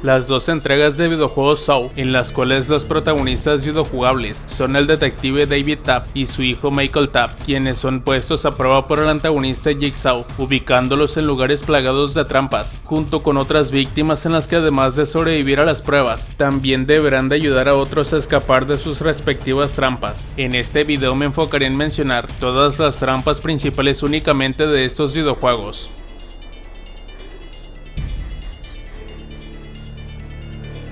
las dos entregas de videojuegos Saw, en las cuales los protagonistas videojugables son el detective David Tapp y su hijo Michael Tapp, quienes son puestos a prueba por el antagonista Jigsaw, ubicándolos en lugares plagados de trampas, junto con otras víctimas en las que además de sobrevivir a las pruebas, también deberán de ayudar a otros a escapar de sus respectivas trampas. En este video me enfocaré en mencionar todas las trampas principales únicamente de estos videojuegos.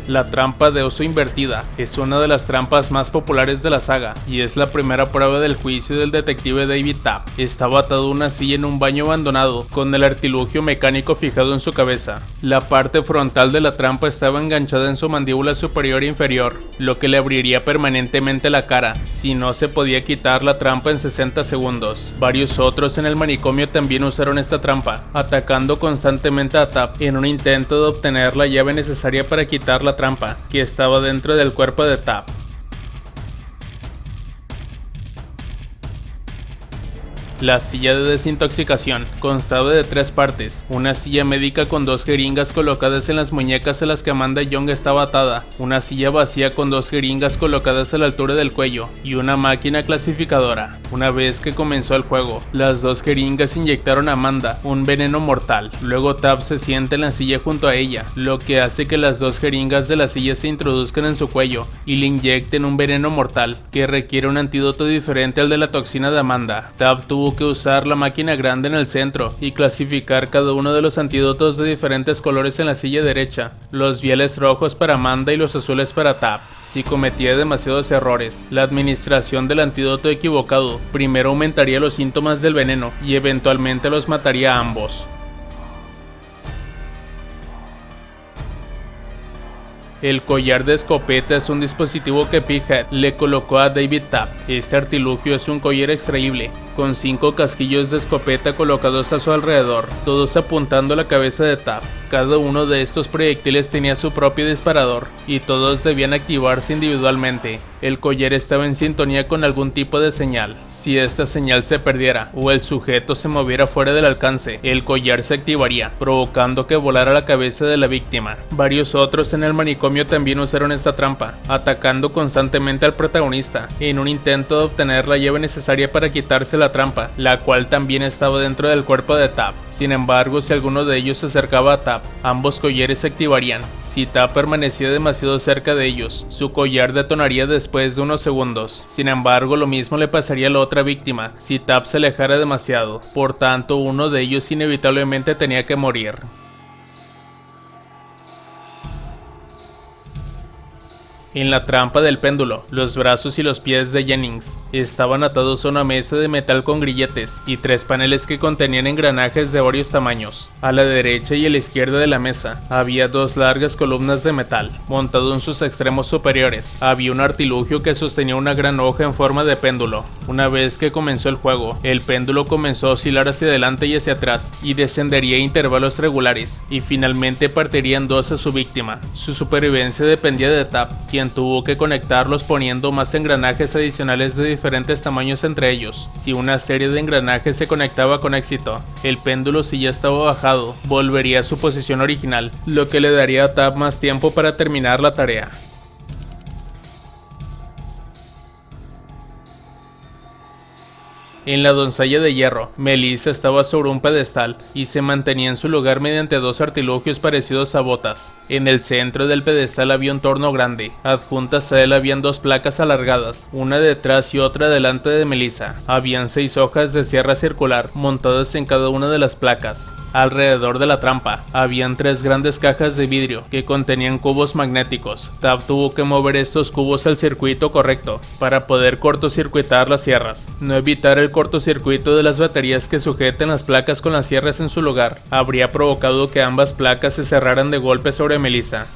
La trampa de oso invertida es una de las trampas más populares de la saga y es la primera prueba del juicio del detective David Tapp. Estaba atado a una silla en un baño abandonado con el artilugio mecánico fijado en su cabeza. La parte frontal de la trampa estaba enganchada en su mandíbula superior e inferior, lo que le abriría permanentemente la cara si no se podía quitar la trampa en 60 segundos. Varios otros en el manicomio también usaron esta trampa, atacando constantemente a Tapp en un intento de obtener la llave necesaria para quitar la trampa que estaba dentro del cuerpo de Tapp. La silla de desintoxicación constaba de 3 partes, una silla médica con 2 jeringas colocadas en las muñecas a las que Amanda Young estaba atada, una silla vacía con 2 jeringas colocadas a la altura del cuello y una máquina clasificadora. Una vez que comenzó el juego, las 2 jeringas inyectaron a Amanda un veneno mortal. Luego Tapp se sienta en la silla junto a ella, lo que hace que las 2 jeringas de la silla se introduzcan en su cuello y le inyecten un veneno mortal que requiere un antídoto diferente al de la toxina de Amanda. Tapp tuvo que usar la máquina grande en el centro y clasificar cada uno de los antídotos de diferentes colores en la silla derecha, los viales rojos para Amanda y los azules para Tapp. Si cometía demasiados errores, la administración del antídoto equivocado primero aumentaría los síntomas del veneno y eventualmente los mataría a ambos. El collar de escopeta es un dispositivo que Pighead le colocó a David Tapp. Este artilugio es un collar extraíble, con 5 casquillos de escopeta colocados a su alrededor, todos apuntando a la cabeza de Tapp. Cada uno de estos proyectiles tenía su propio disparador, y todos debían activarse individualmente. El collar estaba en sintonía con algún tipo de señal. Si esta señal se perdiera, o el sujeto se moviera fuera del alcance, el collar se activaría, provocando que volara la cabeza de la víctima. Varios otros en el manicomio también usaron esta trampa, atacando constantemente al protagonista, en un intento de obtener la llave necesaria para quitarse la trampa, la cual también estaba dentro del cuerpo de Tapp. Sin embargo, si alguno de ellos se acercaba a Tapp, ambos collares se activarían. Si Tapp permanecía demasiado cerca de ellos, su collar detonaría después de unos segundos. Sin embargo, lo mismo le pasaría a la otra víctima si Tapp se alejara demasiado. Por tanto, uno de ellos inevitablemente tenía que morir. En la trampa del péndulo, los brazos y los pies de Jennings estaban atados a una mesa de metal con grilletes y 3 paneles que contenían engranajes de varios tamaños. A la derecha y a la izquierda de la mesa había 2 largas columnas de metal. Montado en sus extremos superiores, había un artilugio que sostenía una gran hoja en forma de péndulo. Una vez que comenzó el juego, el péndulo comenzó a oscilar hacia adelante y hacia atrás y descendería a intervalos regulares y finalmente partiría en 2 a su víctima. Su supervivencia dependía de Tapp, quien tuvo que conectarlos poniendo más engranajes adicionales de diferentes tamaños entre ellos. Si una serie de engranajes se conectaba con éxito, el péndulo, si ya estaba bajado, volvería a su posición original, lo que le daría a Tapp más tiempo para terminar la tarea. En la doncella de hierro, Melissa estaba sobre un pedestal y se mantenía en su lugar mediante 2 artilugios parecidos a botas. En el centro del pedestal había un torno grande. Adjuntas a él habían 2 placas alargadas, una detrás y otra delante de Melissa. Habían 6 hojas de sierra circular montadas en cada una de las placas. Alrededor de la trampa, habían 3 grandes cajas de vidrio que contenían cubos magnéticos. Tapp tuvo que mover estos cubos al circuito correcto para poder cortocircuitar las sierras. No evitar el cortocircuito de las baterías que sujeten las placas con las sierras en su lugar habría provocado que ambas placas se cerraran de golpe sobre Melissa.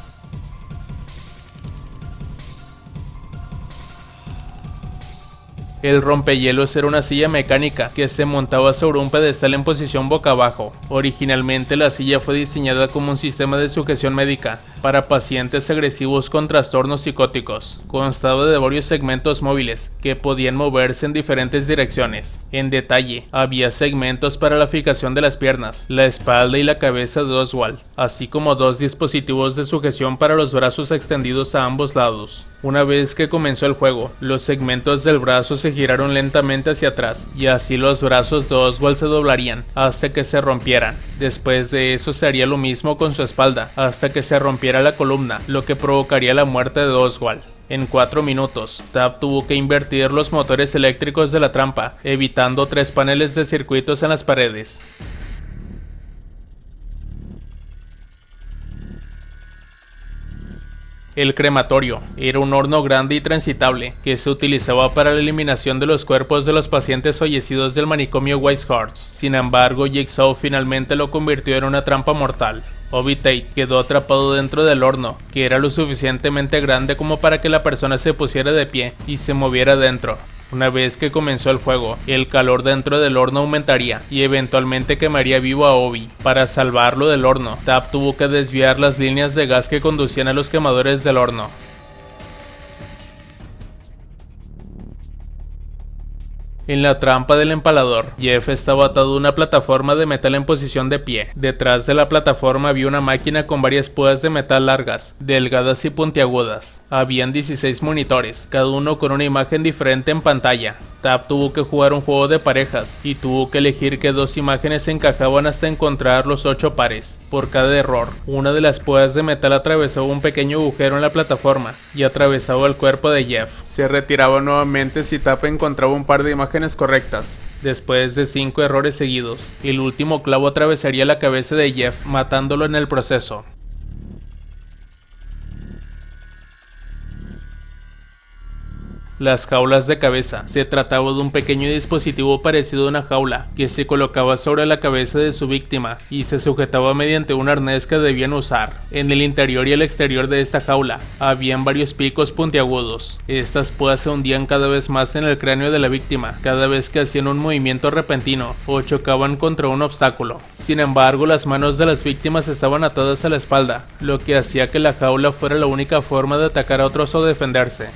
El rompehielos era una silla mecánica que se montaba sobre un pedestal en posición boca abajo. Originalmente la silla fue diseñada como un sistema de sujeción médica para pacientes agresivos con trastornos psicóticos. Constaba de varios segmentos móviles que podían moverse en diferentes direcciones. En detalle, había segmentos para la fijación de las piernas, la espalda y la cabeza de Oswald, así como dos dispositivos de sujeción para los brazos extendidos a ambos lados. Una vez que comenzó el juego, los segmentos del brazo se giraron lentamente hacia atrás y así los brazos de Oswald se doblarían hasta que se rompieran. Después de eso se haría lo mismo con su espalda hasta que se rompiera la columna, lo que provocaría la muerte de Oswald. En 4 minutos, Tab tuvo que invertir los motores eléctricos de la trampa, evitando 3 paneles de circuitos en las paredes. El crematorio era un horno grande y transitable que se utilizaba para la eliminación de los cuerpos de los pacientes fallecidos del manicomio Whitehorse. Sin embargo, Jigsaw finalmente lo convirtió en una trampa mortal. Obi Tate quedó atrapado dentro del horno, que era lo suficientemente grande como para que la persona se pusiera de pie y se moviera dentro. Una vez que comenzó el juego, el calor dentro del horno aumentaría y eventualmente quemaría vivo a Obi. Para salvarlo del horno, Tab tuvo que desviar las líneas de gas que conducían a los quemadores del horno. En la trampa del empalador, Jeff estaba atado a una plataforma de metal en posición de pie. Detrás de la plataforma había una máquina con varias púas de metal largas, delgadas y puntiagudas. Habían 16 monitores, cada uno con una imagen diferente en pantalla. Tab tuvo que jugar un juego de parejas y tuvo que elegir que 2 imágenes se encajaban hasta encontrar los 8 pares. Por cada error, una de las púas de metal atravesaba un pequeño agujero en la plataforma y atravesaba el cuerpo de Jeff. Se retiraba nuevamente si Tab encontraba un par de imágenes correctas. Después de 5 errores seguidos, el último clavo atravesaría la cabeza de Jeff, matándolo en el proceso. Las jaulas de cabeza. Se trataba de un pequeño dispositivo parecido a una jaula que se colocaba sobre la cabeza de su víctima y se sujetaba mediante un arnés que debían usar. En el interior y el exterior de esta jaula habían varios picos puntiagudos. Estas púas se hundían cada vez más en el cráneo de la víctima cada vez que hacían un movimiento repentino o chocaban contra un obstáculo. Sin embargo, las manos de las víctimas estaban atadas a la espalda, lo que hacía que la jaula fuera la única forma de atacar a otros o defenderse.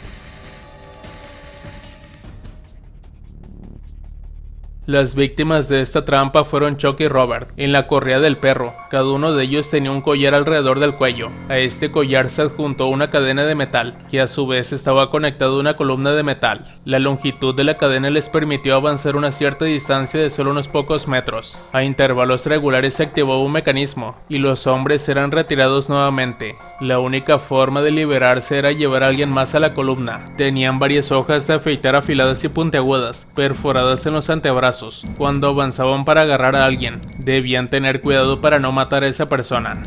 Las víctimas de esta trampa fueron Chuck y Robert. En la correa del perro, cada uno de ellos tenía un collar alrededor del cuello. A este collar se adjuntó una cadena de metal, que a su vez estaba conectada a una columna de metal. La longitud de la cadena les permitió avanzar una cierta distancia de solo unos pocos metros. A intervalos regulares se activaba un mecanismo, y los hombres eran retirados nuevamente. La única forma de liberarse era llevar a alguien más a la columna. Tenían varias hojas de afeitar afiladas y puntiagudas, perforadas en los antebrazos. Cuando avanzaban para agarrar a alguien, debían tener cuidado para no matar a esa persona.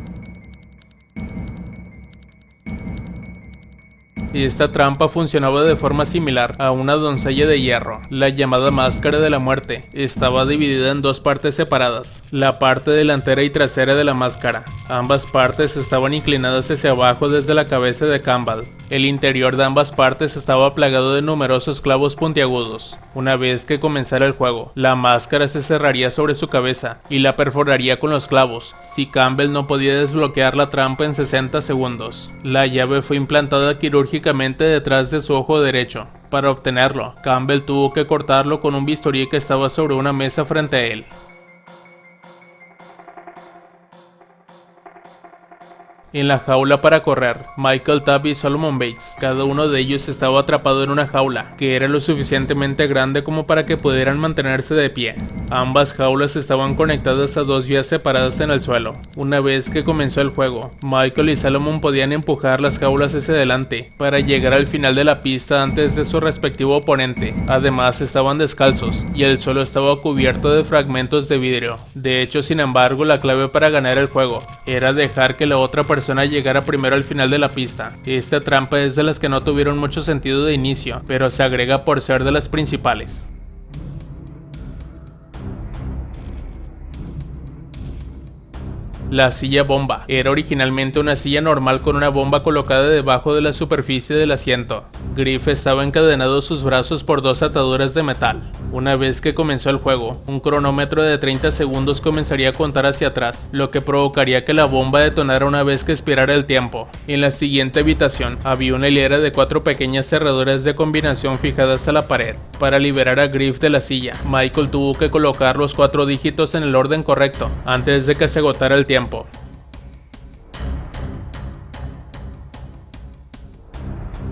Esta trampa funcionaba de forma similar a una doncella de hierro. La llamada máscara de la muerte estaba dividida en 2 partes separadas, la parte delantera y trasera de la máscara. Ambas partes estaban inclinadas hacia abajo desde la cabeza de Campbell. El interior de ambas partes estaba plagado de numerosos clavos puntiagudos. Una vez que comenzara el juego, la máscara se cerraría sobre su cabeza y la perforaría con los clavos, si Campbell no podía desbloquear la trampa en 60 segundos. La llave fue implantada quirúrgicamente detrás de su ojo derecho. Para obtenerlo, Campbell tuvo que cortarlo con un bisturí que estaba sobre una mesa frente a él. En la jaula para correr, Michael Tabb y Solomon Bates, cada uno de ellos estaba atrapado en una jaula, que era lo suficientemente grande como para que pudieran mantenerse de pie. Ambas jaulas estaban conectadas a 2 vías separadas en el suelo. Una vez que comenzó el juego, Michael y Solomon podían empujar las jaulas hacia adelante, para llegar al final de la pista antes de su respectivo oponente. Además estaban descalzos, y el suelo estaba cubierto de fragmentos de vidrio. De hecho, sin embargo, la clave para ganar el juego era dejar que la otra persona llegara primero al final de la pista. Esta trampa es de las que no tuvieron mucho sentido de inicio, pero se agrega por ser de las principales. La silla bomba era originalmente una silla normal con una bomba colocada debajo de la superficie del asiento. Griff estaba encadenado a sus brazos por 2 ataduras de metal. Una vez que comenzó el juego, un cronómetro de 30 segundos comenzaría a contar hacia atrás, lo que provocaría que la bomba detonara una vez que expirara el tiempo. En la siguiente habitación había una hilera de 4 pequeñas cerraduras de combinación fijadas a la pared. Para liberar a Griff de la silla, Michael tuvo que colocar los 4 dígitos en el orden correcto antes de que se agotara el tiempo.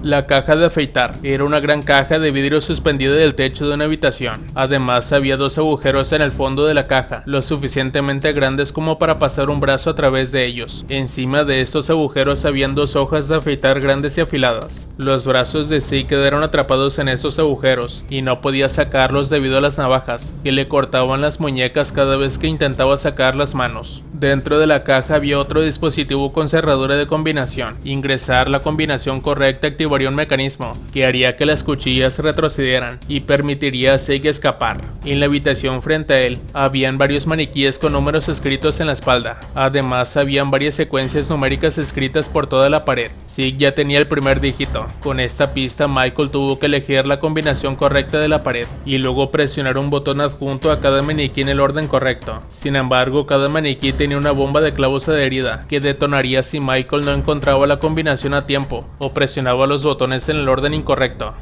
La caja de afeitar era una gran caja de vidrio suspendida del techo de una habitación. Además, había 2 agujeros en el fondo de la caja, lo suficientemente grandes como para pasar un brazo a través de ellos. Encima de estos agujeros habían 2 hojas de afeitar grandes y afiladas. Los brazos de Zeke quedaron atrapados en esos agujeros y no podía sacarlos debido a las navajas que le cortaban las muñecas cada vez que intentaba sacar las manos. Dentro de la caja había otro dispositivo con cerradura de combinación. Ingresar la combinación correcta activaría un mecanismo que haría que las cuchillas retrocedieran y permitiría a Zeke escapar. En la habitación frente a él habían varios maniquíes con números escritos en la espalda. Además, habían varias secuencias numéricas escritas por toda la pared. Zeke ya tenía el primer dígito. Con esta pista, Michael tuvo que elegir la combinación correcta de la pared y luego presionar un botón adjunto a cada maniquí en el orden correcto. Sin embargo, cada maniquí tenía una bomba de clavos adherida que detonaría si Michael no encontraba la combinación a tiempo o presionaba los botones en el orden incorrecto.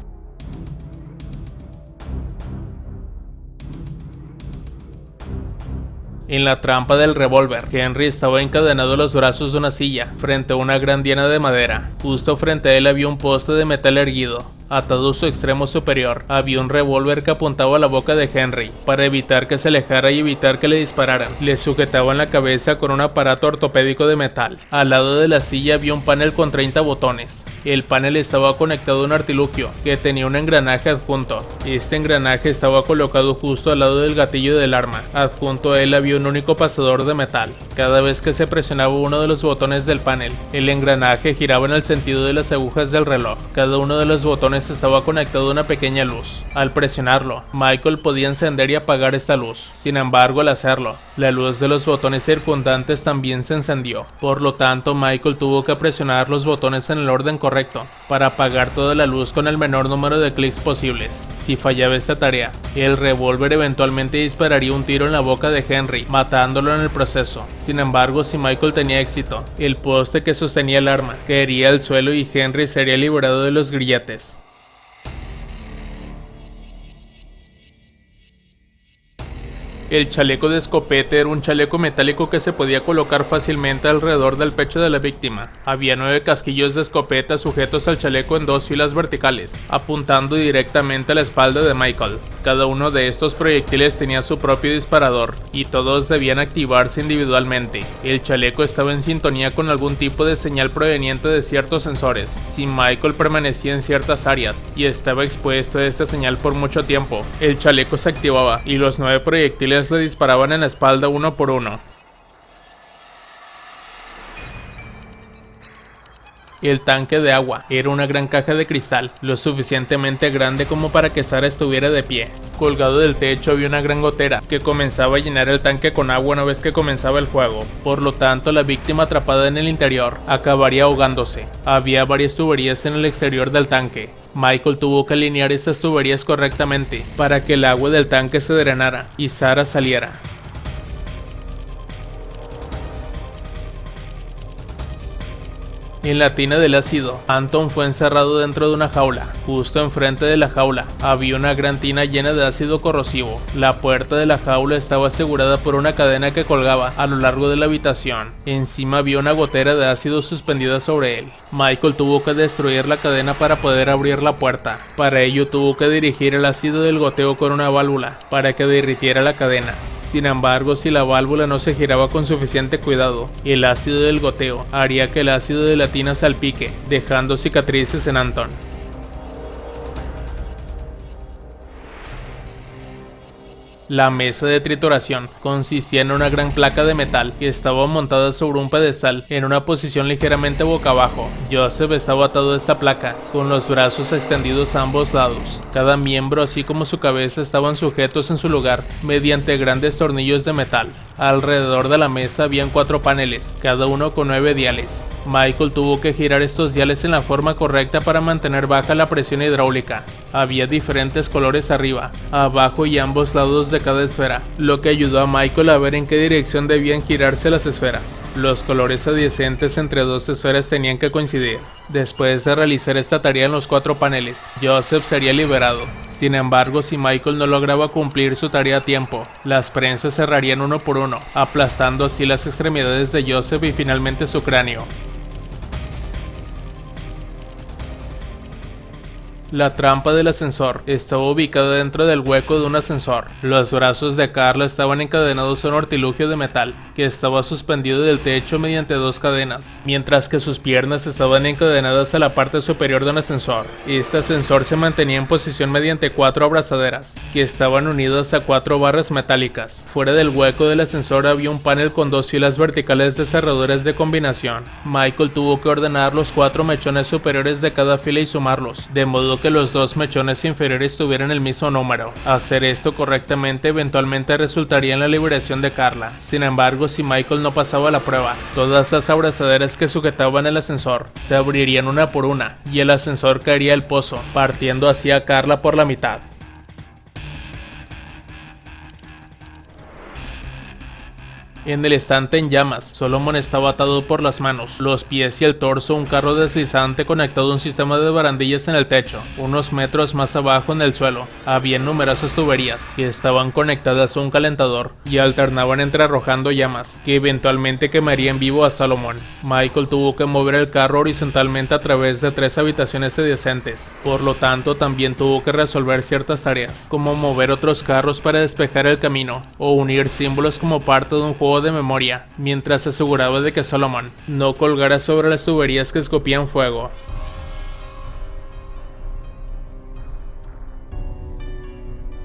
En la trampa del revólver, Henry estaba encadenado a los brazos de una silla, frente a una gran diana de madera. Justo frente a él había un poste de metal erguido. Atado a su extremo superior, había un revólver que apuntaba a la boca de Henry. Para evitar que se alejara y evitar que le dispararan, le sujetaban la cabeza con un aparato ortopédico de metal. Al lado de la silla había un panel con 30 botones. El panel estaba conectado a un artilugio que tenía un engranaje adjunto. Este engranaje estaba colocado justo al lado del gatillo del arma. Adjunto a él había un único pasador de metal. Cada vez que se presionaba uno de los botones del panel, el engranaje giraba en el sentido de las agujas del reloj. Cada uno de los botones estaba conectado a una pequeña luz. Al presionarlo, Michael podía encender y apagar esta luz. Sin embargo, al hacerlo, la luz de los botones circundantes también se encendió. Por lo tanto, Michael tuvo que presionar los botones en el orden correcto para apagar toda la luz con el menor número de clics posibles. Si fallaba esta tarea, el revólver eventualmente dispararía un tiro en la boca de Henry, matándolo en el proceso. Sin embargo, si Michael tenía éxito, el poste que sostenía el arma caería al suelo y Henry sería liberado de los grilletes. El chaleco de escopete era un chaleco metálico que se podía colocar fácilmente alrededor del pecho de la víctima. Había 9 casquillos de escopeta sujetos al chaleco en 2 filas verticales, apuntando directamente a la espalda de Michael. Cada uno de estos proyectiles tenía su propio disparador, y todos debían activarse individualmente. El chaleco estaba en sintonía con algún tipo de señal proveniente de ciertos sensores. Si Michael permanecía en ciertas áreas y estaba expuesto a esta señal por mucho tiempo, el chaleco se activaba y los 9 proyectiles le disparaban en la espalda uno por uno. El tanque de agua era una gran caja de cristal, lo suficientemente grande como para que Sarah estuviera de pie. Colgado del techo había una gran gotera que comenzaba a llenar el tanque con agua una vez que comenzaba el juego. Por lo tanto, la víctima atrapada en el interior acabaría ahogándose. Había varias tuberías en el exterior del tanque. Michael tuvo que alinear estas tuberías correctamente para que el agua del tanque se drenara y Sarah saliera. En la tina del ácido, Anton fue encerrado dentro de una jaula. Justo enfrente de la jaula había una gran tina llena de ácido corrosivo. La puerta de la jaula estaba asegurada por una cadena que colgaba a lo largo de la habitación. Encima había una gotera de ácido suspendida sobre él. Michael tuvo que destruir la cadena para poder abrir la puerta. Para ello tuvo que dirigir el ácido del goteo con una válvula para que derritiera la cadena. Sin embargo, si la válvula no se giraba con suficiente cuidado, el ácido del goteo haría que el ácido de la tina salpique, dejando cicatrices en Anton. La mesa de trituración consistía en una gran placa de metal que estaba montada sobre un pedestal en una posición ligeramente boca abajo. Joseph estaba atado a esta placa, con los brazos extendidos a ambos lados. Cada miembro, así como su cabeza, estaban sujetos en su lugar mediante grandes tornillos de metal. Alrededor de la mesa habían 4 paneles, cada uno con 9 diales. Michael tuvo que girar estos diales en la forma correcta para mantener baja la presión hidráulica. Había diferentes colores arriba, abajo y a ambos lados de cada esfera, lo que ayudó a Michael a ver en qué dirección debían girarse las esferas. Los colores adyacentes entre 2 esferas tenían que coincidir. Después de realizar esta tarea en los 4 paneles, Joseph sería liberado. Sin embargo, si Michael no lograba cumplir su tarea a tiempo, las prensas cerrarían uno por uno, aplastando así las extremidades de Joseph y finalmente su cráneo. La trampa del ascensor estaba ubicada dentro del hueco de un ascensor. Los brazos de Carla estaban encadenados a un artilugio de metal que estaba suspendido del techo mediante 2 cadenas, mientras que sus piernas estaban encadenadas a la parte superior de un ascensor. Este ascensor se mantenía en posición mediante 4 abrazaderas, que estaban unidas a 4 barras metálicas. Fuera del hueco del ascensor había un panel con 2 filas verticales de cerraduras de combinación. Michael tuvo que ordenar los 4 mechones superiores de cada fila y sumarlos, de modo que los 2 mechones inferiores tuvieran el mismo número. Hacer esto correctamente eventualmente resultaría en la liberación de Carla. Sin embargo, si Michael no pasaba la prueba, todas las abrazaderas que sujetaban el ascensor se abrirían una por una y el ascensor caería al pozo, partiendo así a Carla por la mitad. En el estante en llamas, Solomon estaba atado por las manos, los pies y el torso a un carro deslizante conectado a un sistema de barandillas en el techo. Unos metros más abajo en el suelo, había numerosas tuberías que estaban conectadas a un calentador y alternaban entre arrojando llamas, que eventualmente quemarían vivo a Solomon. Michael tuvo que mover el carro horizontalmente a través de 3 habitaciones adyacentes, por lo tanto también tuvo que resolver ciertas tareas, como mover otros carros para despejar el camino, o unir símbolos como parte de un juego de memoria, mientras se aseguraba de que Solomon no colgara sobre las tuberías que escupían fuego.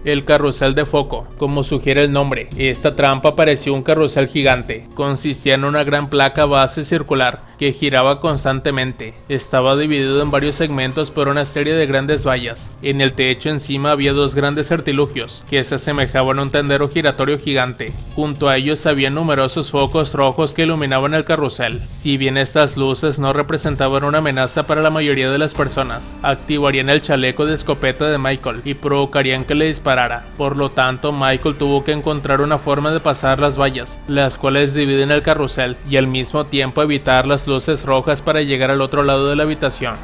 El carrusel de foco, como sugiere el nombre, esta trampa parecía un carrusel gigante. Consistía en una gran placa base circular que giraba constantemente. Estaba dividido en varios segmentos por una serie de grandes vallas. En el techo encima había 2 grandes artilugios que se asemejaban a un tendero giratorio gigante. Junto a ellos había numerosos focos rojos que iluminaban el carrusel. Si bien estas luces no representaban una amenaza para la mayoría de las personas, activarían el chaleco de escopeta de Michael y provocarían que le disparara. Por lo tanto, Michael tuvo que encontrar una forma de pasar las vallas, las cuales dividen el carrusel, y al mismo tiempo evitar las luces rojas para llegar al otro lado de la habitación.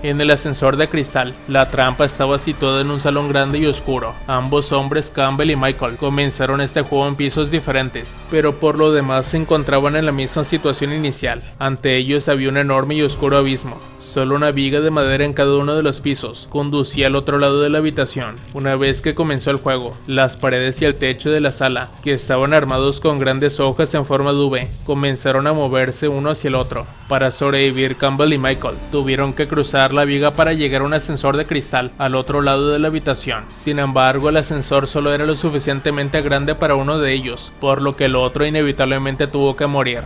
En el ascensor de cristal, la trampa estaba situada en un salón grande y oscuro. Ambos hombres, Campbell y Michael, comenzaron este juego en pisos diferentes, pero por lo demás se encontraban en la misma situación inicial. Ante ellos había un enorme y oscuro abismo. Solo una viga de madera en cada uno de los pisos conducía al otro lado de la habitación. Una vez que comenzó el juego, las paredes y el techo de la sala, que estaban armados con grandes hojas en forma de V, comenzaron a moverse uno hacia el otro. Para sobrevivir, Campbell y Michael tuvieron que cruzar la viga para llegar a un ascensor de cristal al otro lado de la habitación. Sin embargo, el ascensor solo era lo suficientemente grande para uno de ellos, por lo que el otro inevitablemente tuvo que morir.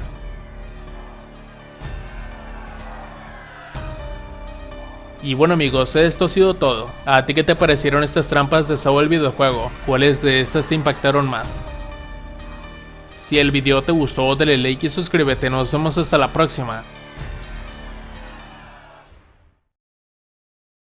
Y bueno amigos, esto ha sido todo. ¿A ti qué te parecieron estas trampas de Saw el videojuego? ¿Cuáles de estas te impactaron más? Si el video te gustó, dale like y suscríbete. Nos vemos hasta la próxima.